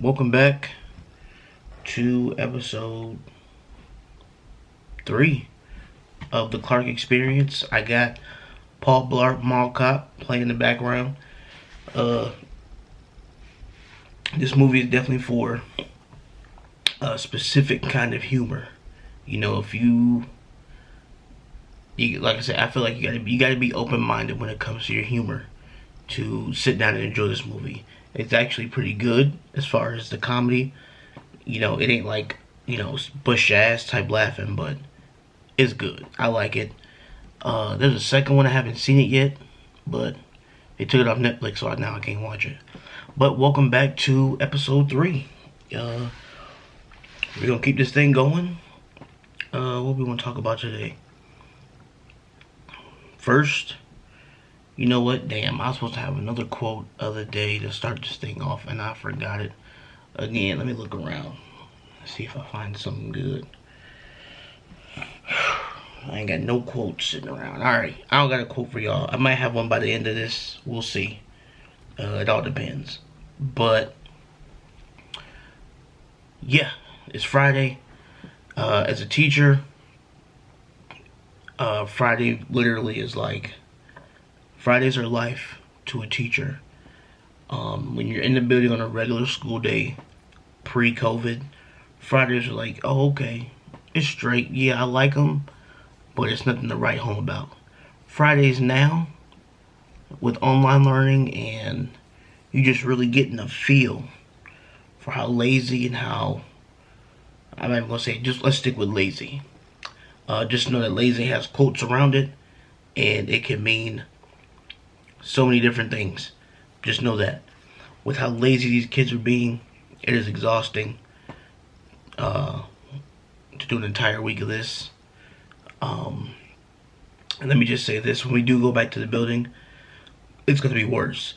Welcome back to episode 3 of the Clark Experience. I got Paul Blart Mall Cop playing in the background. This movie is definitely for a specific kind of humor. You know, if you like I said, I feel like you gotta be open minded when it comes to your humor to sit down and enjoy this movie. It's actually pretty good as far as the comedy. You know, it ain't like, bush ass type laughing, but it's good. I like it. There's a second one, I haven't seen it yet, but they took it off Netflix, so now I can't watch it. But welcome back to episode 3. We're gonna keep this thing going. What we want to talk about today? First, you know what? Damn, I was supposed to have another quote other day to start this thing off, and I forgot it again. Let me look around, see if I find something good. I ain't got no quotes sitting around. Alright, I don't got a quote for y'all. I might have one by the end of this. We'll see. It all depends. But, yeah, it's Friday. As a teacher, Friday literally is like, Fridays are life to a teacher. When you're in the building on a regular school day, pre-COVID, Fridays are like, oh, okay, it's straight. Yeah, I like them, but it's nothing to write home about. Fridays now, with online learning, and you just really getting a feel for how lazy and how, I'm not even going to say, just let's stick with lazy. Just know that lazy has quotes around it, and it can mean so many different things. Just know that. With how lazy these kids are being, it is exhausting to do an entire week of this. And let me just say this. When we do go back to the building, it's going to be worse.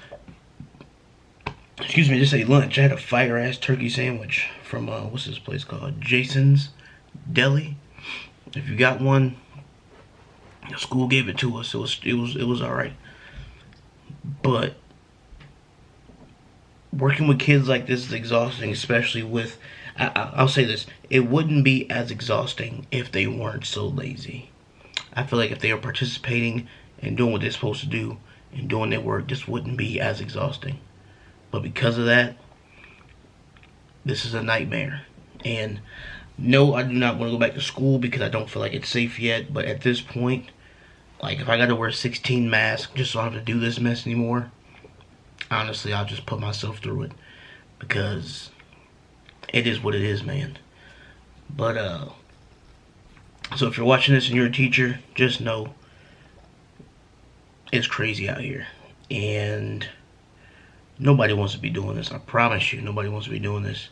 Excuse me, I just ate lunch. I had a fire-ass turkey sandwich from, what's this place called? Jason's Deli. If you got one, the school gave it to us. It was alright. But working with kids like this is exhausting, especially with, I'll say this, it wouldn't be as exhausting if they weren't so lazy. I feel like if they were participating and doing what they're supposed to do and doing their work, this wouldn't be as exhausting. But because of that, this is a nightmare. And no, I do not want to go back to school because I don't feel like it's safe yet. But at this point, like, if I gotta wear 16 masks just so I don't have to do this mess anymore, honestly, I'll just put myself through it. Because it is what it is, man. But, so if you're watching this and you're a teacher, just know it's crazy out here. And nobody wants to be doing this. I promise you, nobody wants to be doing this.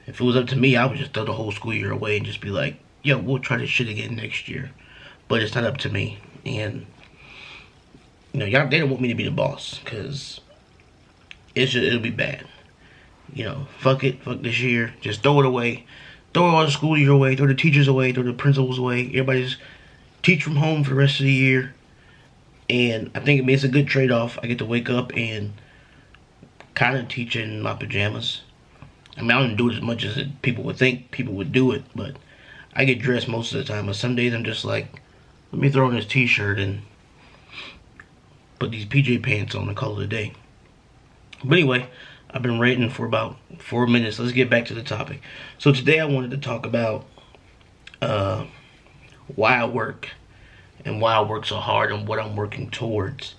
If it was up to me, I would just throw the whole school year away and just be like, yo, we'll try this shit again next year. But it's not up to me. And, y'all, they don't want me to be the boss. Because it'll be bad. Fuck it. Fuck this year. Just throw it away. Throw all the school year away. Throw the teachers away. Throw the principals away. Everybody's teach from home for the rest of the year. And I think it's a good trade-off. I get to wake up and kind of teach in my pajamas. I mean, I don't do it as much as people would think people would do it. But I get dressed most of the time. But some days I'm just like, let me throw on this t-shirt and put these PJ pants on and call it a day. But anyway, I've been ranting for about 4 minutes. Let's get back to the topic. So today I wanted to talk about why I work and why I work so hard and what I'm working towards.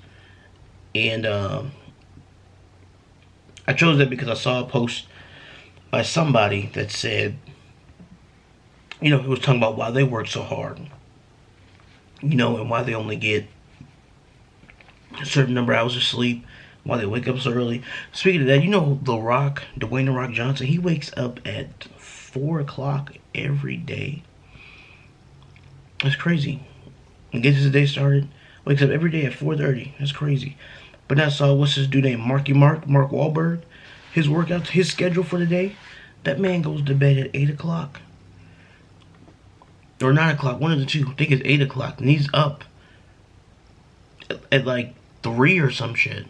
And I chose that because I saw a post by somebody that said, it was talking about why they work so hard. And why they only get a certain number of hours of sleep, why they wake up so early. Speaking of that, The Rock, Dwayne "The Rock" Johnson, he wakes up at 4 o'clock every day. That's crazy. And gets his day started, wakes up every day at 4:30. That's crazy. But now I saw, what's his dude name? Mark Wahlberg. His workouts, his schedule for the day, that man goes to bed at 8 o'clock. Or 9 o'clock, one of the two. I think it's 8 o'clock. And he's up at like 3 or some shit.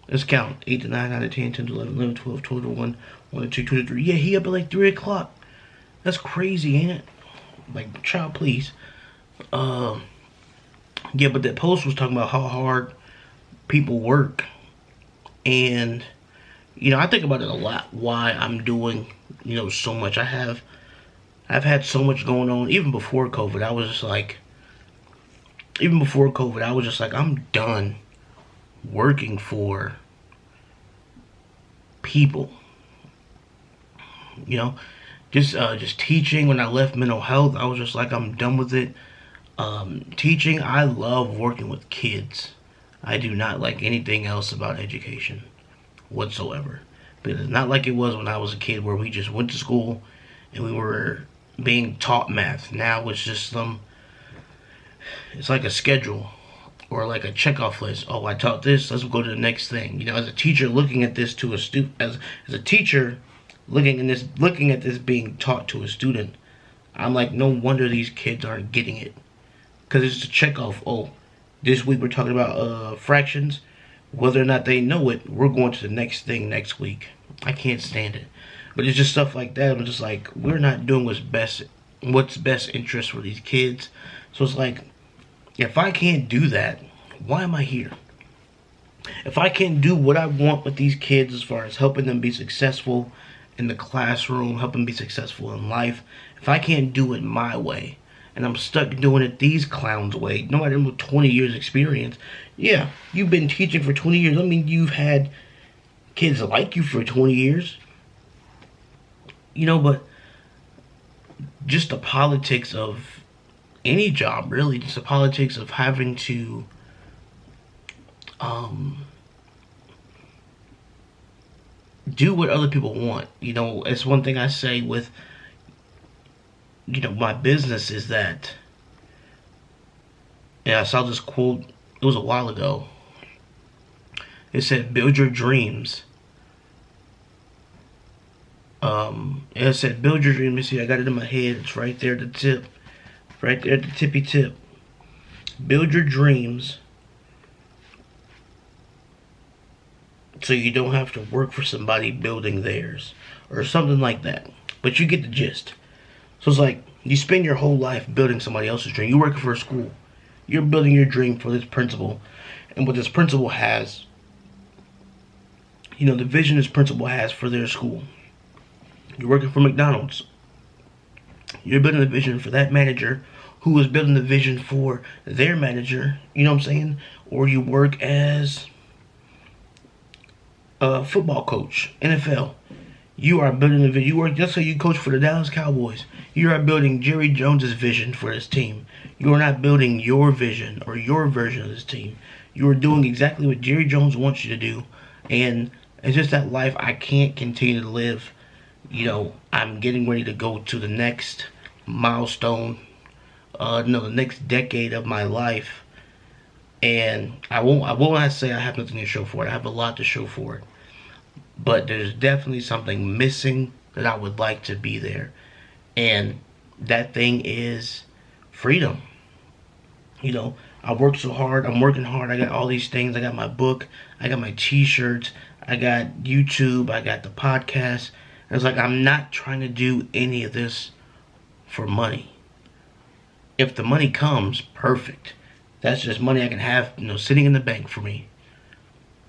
Let's count. 8 to 9, 9 to 10, 10 to 11, 11 to 12, 12 to 1, 1 to 2, 2 to 3. Yeah, he up at like 3 o'clock. That's crazy, ain't it? Like, child, please. Yeah, but that post was talking about how hard people work. And, I think about it a lot. Why I'm doing, so much. I've had so much going on. Even before COVID, I was just like, I'm done working for people. Just teaching. When I left mental health, I was just like, I'm done with it. Teaching, I love working with kids. I do not like anything else about education whatsoever. But it's not like it was when I was a kid, where we just went to school and we were being taught math. Now it's just it's like a schedule or like a checkoff list. Oh, I taught this, let's go to the next thing. As a teacher looking at this to a student, as a teacher looking at this being taught to a student, I'm like, no wonder these kids aren't getting it. Because it's a check off. Oh, this week we're talking about fractions. Whether or not they know it, we're going to the next thing next week. I can't stand it. But it's just stuff like that. I'm just like, we're not doing what's best interest for these kids. So it's like, if I can't do that, why am I here? If I can't do what I want with these kids as far as helping them be successful in the classroom, helping them be successful in life, if I can't do it my way, and I'm stuck doing it these clowns' way, no matter with 20 years experience, yeah, you've been teaching for 20 years. I mean, you've had kids like you for 20 years. But just the politics of any job, really, just the politics of having to do what other people want. It's one thing I say with my business is that, and I saw this quote, it was a while ago. It said, build your dreams. It said, build your dreams. Let me see, I got it in my head. It's right there at the tip. Right there at the tippy tip. Build your dreams so you don't have to work for somebody building theirs. Or something like that. But you get the gist. So it's like, you spend your whole life building somebody else's dream. You're working for a school. You're building your dream for this principal. And what this principal has, the vision this principal has for their school. You're working for McDonald's. You're building a vision for that manager who is building the vision for their manager. You know what I'm saying? Or you work as a football coach, NFL. You are building a vision. Just say you coach for the Dallas Cowboys. You are building Jerry Jones's vision for this team. You are not building your vision or your version of this team. You are doing exactly what Jerry Jones wants you to do. And it's just that life I can't continue to live. I'm getting ready to go to the next milestone, the next decade of my life. And I won't not say I have nothing to show for it. I have a lot to show for it. But there's definitely something missing that I would like to be there. And that thing is freedom. I work so hard. I'm working hard. I got all these things. I got my book. I got my t-shirts. I got YouTube. I got the podcast. And it's like, I'm not trying to do any of this for money. If the money comes, perfect. That's just money I can have, sitting in the bank for me.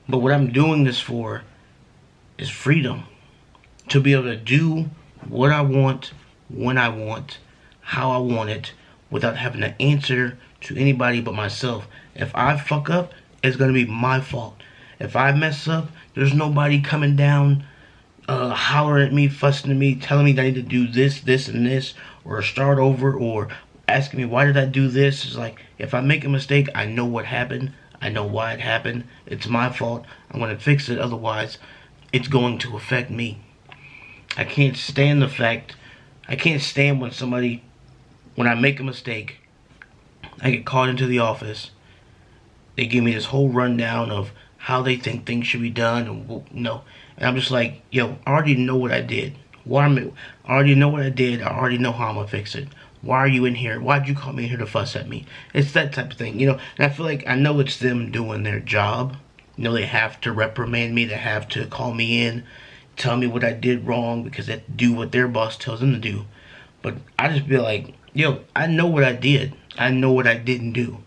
But what I'm doing this for is freedom. To be able to do what I want, when I want, how I want it, without having to answer to anybody but myself. If I fuck up, it's going to be my fault. If I mess up, there's nobody coming down, hollering at me, fussing at me, telling me that I need to do this, this, and this, or start over, or asking me, why did I do this? It's like, if I make a mistake, I know what happened. I know why it happened. It's my fault. I'm going to fix it. Otherwise, it's going to affect me. I can't stand when I make a mistake, I get called into the office. They give me this whole rundown of how they think things should be done. And I'm just like, yo, I already know what I did. I already know what I did. I already know how I'm going to fix it. Why are you in here? Why'd you call me in here to fuss at me? It's that type of thing, And I feel like I know it's them doing their job. You know, they have to reprimand me. They have to call me in, tell me what I did wrong because they do what their boss tells them to do. But I just be like, yo, I know what I did. I know what I didn't do.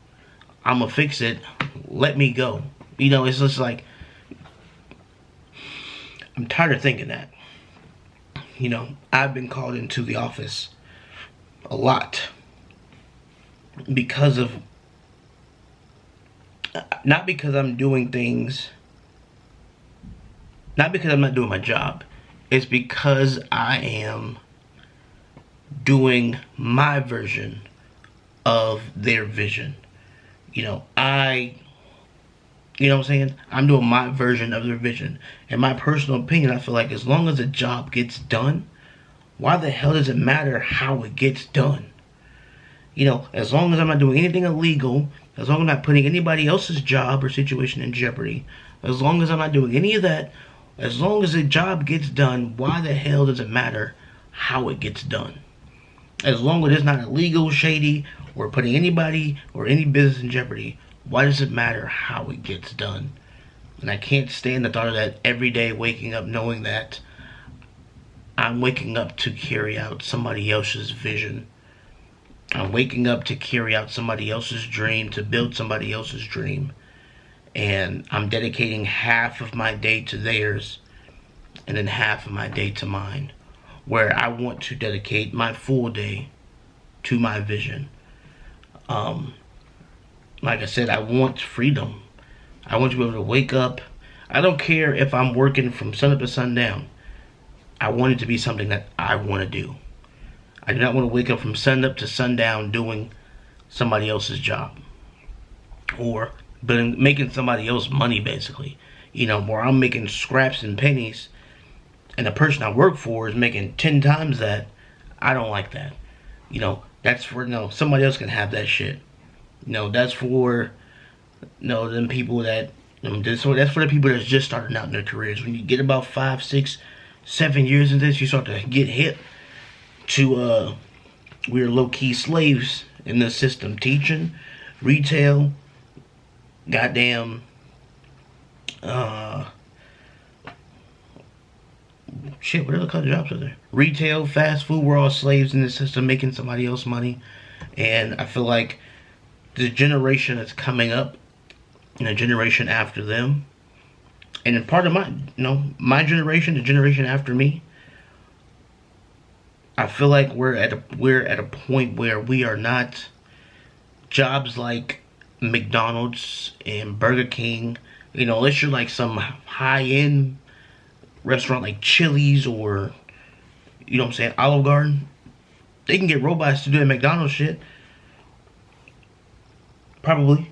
I'm gonna fix it. Let me go. You know, it's just like, I'm tired of thinking that. You know, I've been called into the office a lot because of, not because I'm doing things, not because I'm not doing my job. It's because I am doing my version of their vision. You know, you know what I'm saying? I'm doing my version of their vision. In my personal opinion, I feel like as long as the job gets done, why the hell does it matter how it gets done? You know, as long as I'm not doing anything illegal, as long as I'm not putting anybody else's job or situation in jeopardy, as long as I'm not doing any of that, as long as the job gets done, why the hell does it matter how it gets done? As long as it's not illegal, shady, or putting anybody or any business in jeopardy, why does it matter how it gets done? And I can't stand the thought of that every day, waking up knowing that I'm waking up to carry out somebody else's vision. I'm waking up to carry out somebody else's dream, to build somebody else's dream. And I'm dedicating half of my day to theirs and then half of my day to mine. Where I want to dedicate my full day to my vision. Like I said, I want freedom. I want to be able to wake up. I don't care if I'm working from sun up to sundown. I want it to be something that I want to do. I do not want to wake up from sun up to sundown doing somebody else's job. Or making somebody else money, basically. You know, where I'm making scraps and pennies and the person I work for is making 10 times that. I don't like that. You know, that's for, no, somebody else can have that shit. You know, that's for, them people that, that's for the people that's just starting out in their careers. When you get about 5, 6, 7 years in this, you start to get hit to, we're low-key slaves in the system. Teaching, retail, goddamn, shit, what other kind of jobs are there? Retail, fast food, we're all slaves in the system making somebody else money. And I feel like the generation that's coming up, and the generation after them, and then part of my generation, the generation after me, I feel like we're at a point where we are not jobs like McDonald's and Burger King, unless you're like some high-end restaurant like Chili's or, Olive Garden. They can get robots to do the McDonald's shit. Probably.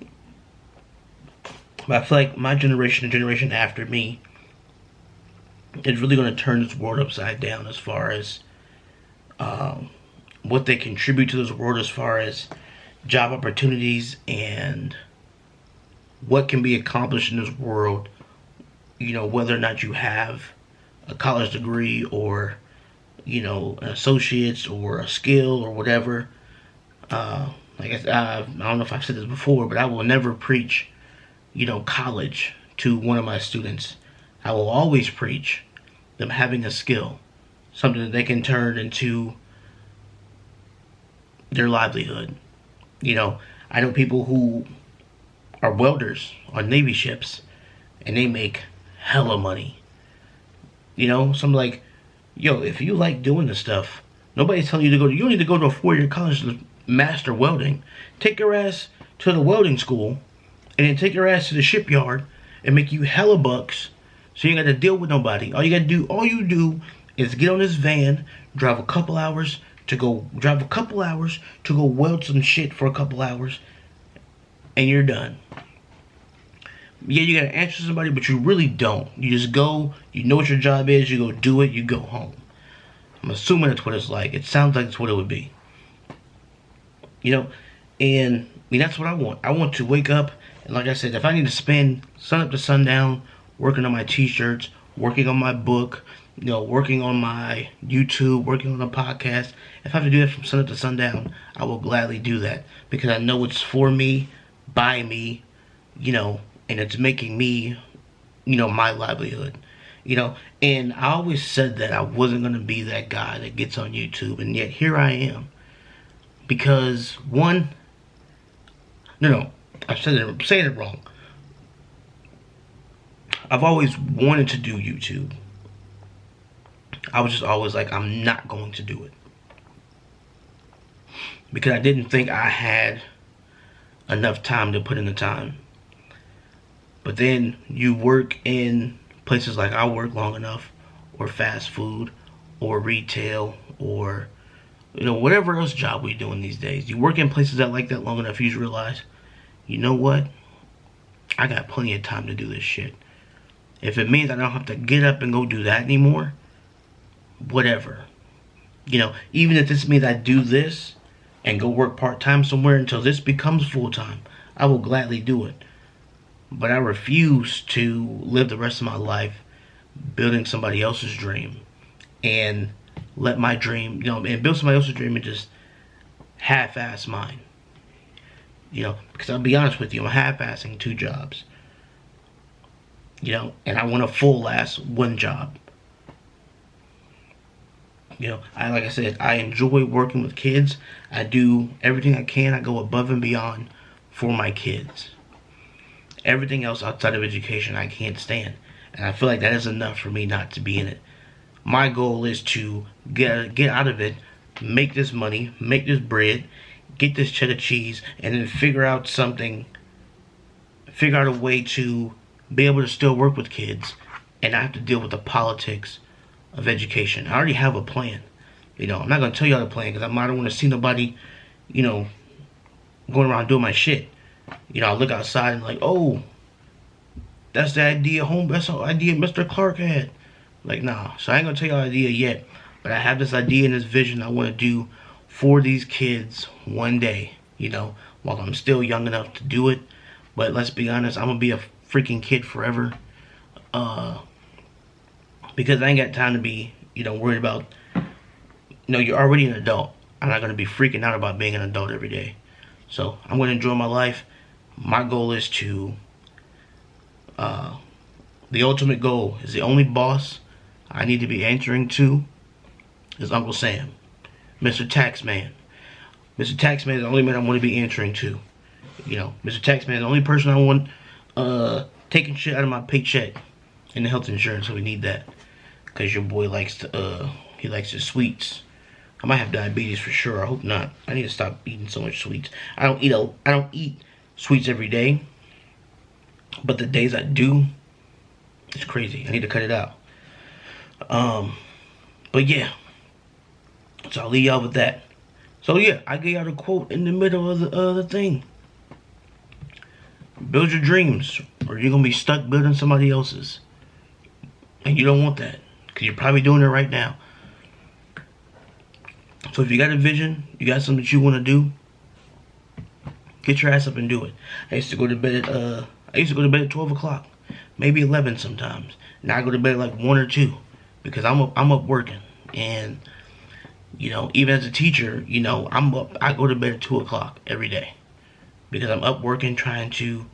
But I feel like my generation, the generation after me, is really going to turn this world upside down as far as what they contribute to this world, as far as job opportunities and what can be accomplished in this world, whether or not you have a college degree or, an associate's or a skill or whatever. I don't know if I've said this before, but I will never preach, college to one of my students. I will always preach them having a skill, something that they can turn into their livelihood. I know people who are welders on Navy ships, and they make hella money. So I'm like, yo, if you like doing this stuff, nobody's telling you to you don't need to go to a 4-year college to master welding. Take your ass to the welding school, and then take your ass to the shipyard and make you hella bucks, so you ain't got to deal with nobody. All you do is get on this van, drive a couple hours to go weld some shit for a couple hours, and you're done. Yeah, you gotta answer somebody, but you really don't. You just go, you know what your job is, you go do it, you go home. I'm assuming that's what it's like. It sounds like it's what it would be. And that's what I want. I want to wake up, and like I said, if I need to spend sun up to sundown working on my t-shirts, working on my book, working on my YouTube, working on a podcast, if I have to do that from sun up to sundown, I will gladly do that, because I know it's for me, by me, and it's making me, my livelihood. And I always said that I wasn't going to be that guy that gets on YouTube, and yet here I am. Because one, no, I'm saying it wrong. I've always wanted to do YouTube. I was just always like, I'm not going to do it. Because I didn't think I had enough time to put in the time. But then you work in places like I work long enough, or fast food, or retail, or whatever else job we're doing these days. You work in places that like that long enough, you realize, you know what? I got plenty of time to do this shit. If it means I don't have to get up and go do that anymore, whatever. Even if this means I do this and go work part-time somewhere until this becomes full-time, I will gladly do it. But I refuse to live the rest of my life building somebody else's dream and let my dream, and build somebody else's dream and just half-ass mine. Because I'll be honest with you, I'm half-assing 2 jobs. And I want a full-ass 1 job. Like I said, I enjoy working with kids. I do everything I can. I go above and beyond for my kids. Everything else outside of education I can't stand. And I feel like that is enough for me not to be in it. My goal is to get out of it, make this money, make this bread, get this cheddar cheese, and then figure out a way to be able to still work with kids and not have to deal with the politics of education. I already have a plan. I'm not going to tell y'all the plan because I don't want to see nobody, going around doing my shit. I look outside and like, oh, that's the idea that's the idea Mr. Clark had. Like, nah. So I ain't going to tell y'all the idea yet. But I have this idea and this vision I want to do for these kids one day, while I'm still young enough to do it. But let's be honest, I'm going to be a freaking kid forever. Because I ain't got time to be, worried about, you're already an adult. I'm not going to be freaking out about being an adult every day. So I'm going to enjoy my life. My goal is to, the ultimate goal is the only boss I need to be answering to is Uncle Sam, Mr. Taxman. Mr. Taxman is the only man I want to be answering to. Mr. Taxman is the only person I want taking shit out of my paycheck and the health insurance, so we need that. Because your boy likes to, he likes his sweets. I might have diabetes for sure. I hope not. I need to stop eating so much sweets. I don't eat sweets every day. But the days I do, it's crazy. I need to cut it out. But yeah. So I'll leave y'all with that. So yeah, I gave y'all the quote in the middle of the thing. Build your dreams, or you're gonna be stuck building somebody else's. And you don't want that, because you're probably doing it right now. So if you got a vision, you got something that you want to do, get your ass up and do it. I used to go to bed at 12 o'clock, maybe 11 sometimes. Now I go to bed at like 1 or 2, because I'm up working. And even as a teacher, I go to bed at 2 o'clock every day, because I'm up working trying to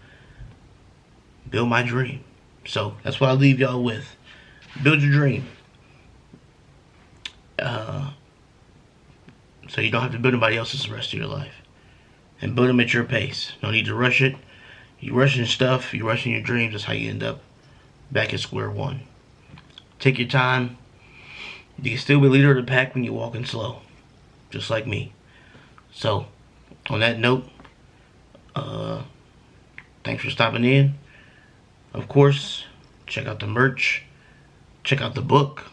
build my dream. So that's what I leave y'all with. Build your dream. So you don't have to build anybody else's the rest of your life. And build them at your pace. No need to rush it. You rushing stuff, you rushing your dreams, that's how you end up back at square one. Take your time. You can still be leader of the pack when you're walking slow. Just like me. So, on that note, thanks for stopping in. Of course, check out the merch. Check out the book.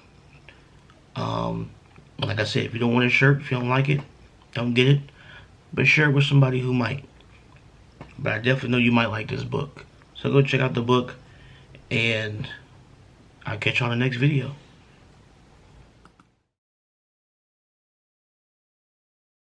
Like I said, if you don't want a shirt, if you don't like it, don't get it. But share it with somebody who might. But I definitely know you might like this book. So go check out the book. And I'll catch you on the next video.